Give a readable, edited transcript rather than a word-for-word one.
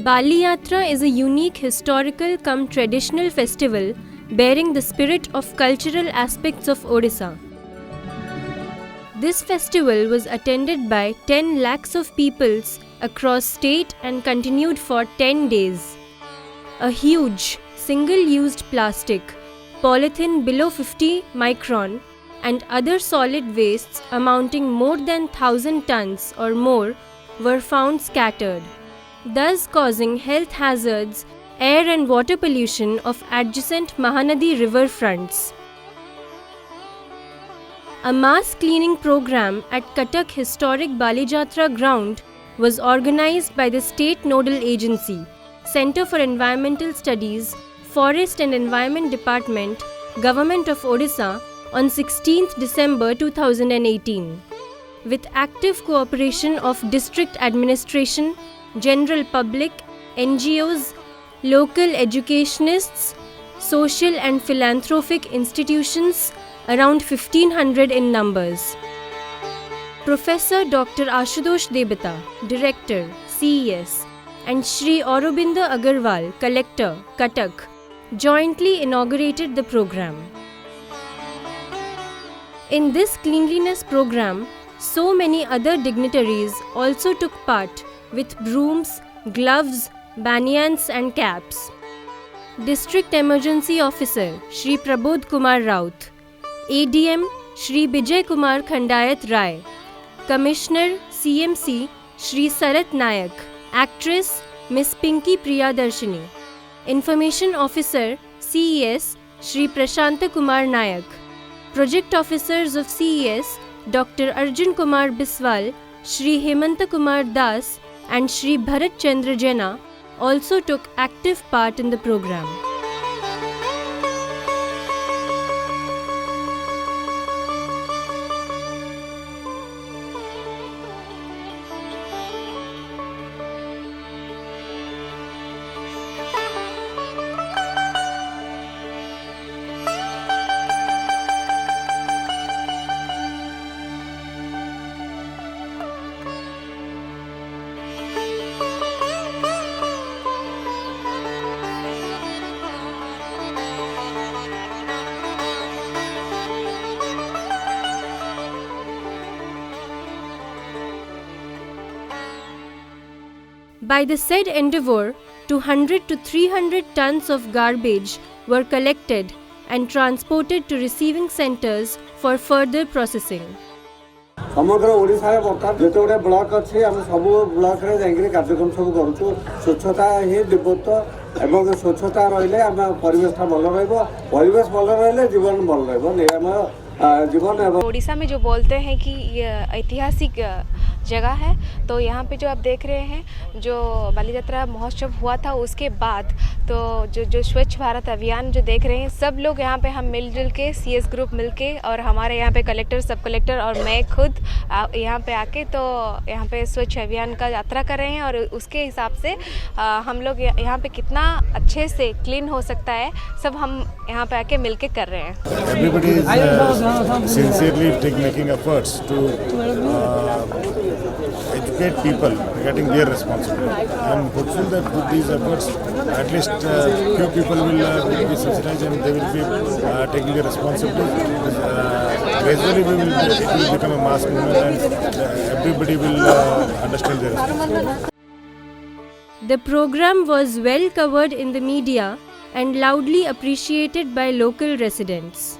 Baliyatra is a unique historical cum traditional festival bearing the spirit of cultural aspects of Odisha. This festival was attended by 10 lakhs of peoples across state and continued for 10 days. A huge, single-used plastic, polythene below 50 micron and other solid wastes amounting more than 1,000 tons or more were found scattered, thus causing health hazards, air and water pollution of adjacent Mahanadi river fronts. A mass cleaning program at Cuttack historic Baliyatra ground was organized by the State Nodal Agency, Center for Environmental Studies, Forest and Environment Department, Government of Odisha on 16th December 2018, with active cooperation of district administration, general public, NGOs, local educationists, social and philanthropic institutions, around 1500 in numbers. Professor Dr. Ashutosh Debata, Director, CES, and Shri Aurobindo Agarwal, Collector, Cuttack, jointly inaugurated the program. In this cleanliness program, so many other dignitaries also took part with brooms, gloves, banyans and caps. District Emergency Officer Shri Prabodh Kumar Raut, ADM Shri Bijay Kumar Khandayat Rai, Commissioner CMC Shri Sarat Nayak, Actress Miss Pinky Priyadarshini, Information Officer CES Shri Prashanta Kumar Nayak, Project Officers of CES Dr. Arjun Kumar Biswal, Shri Hemanta Kumar Das and Shri Bharat Chandra Jena also took active part in the program. By the said endeavour, 200 to 300 tons of garbage were collected and transported to receiving centres for further processing. समग्र ओडिशा रे बर्तमान जेते गोटे block अछि हम सब block रे जाइकरी कार्यक्रम सब करूछु स्वच्छता ही दिव्यत्व एवं स्वच्छता रहिले हम परिवेश भल रहइबो परिवेश भल रहिले जीवन भल रहइबो निरामय जीवन एवं ओडिशा में जो बोलते हैं कि ये ऐतिहासिक जगह है, तो यहाँ पे जो आप देख रहे हैं जो बालीयात्रा महोत्सव हुआ था उसके बाद तो जो स्वच्छ भारत अभियान जो देख रहे हैं सब लोग यहाँ पे हम मिलजुल के सीएस ग्रुप मिलके और हमारे यहाँ पे कलेक्टर सब कलेक्टर और मैं खुद यहाँ पे आके तो यहाँ पे स्वच्छ अभियान का यात्रा कर रहे हैं और उसके हिसाब से हम लोग यहाँ पे कितना अच्छे से क्लीन हो सकता है सब हम यहाँ पे आके मिलके कर रहे हैं. Everybody is sincerely making efforts to educate people regarding their responsibility. I am hopeful that with these efforts, at least few people will be sensitized and they will be taking the responsibility. Gradually, it will become a mass movement and everybody will understand their responsibility. The program was well covered in the media and loudly appreciated by local residents.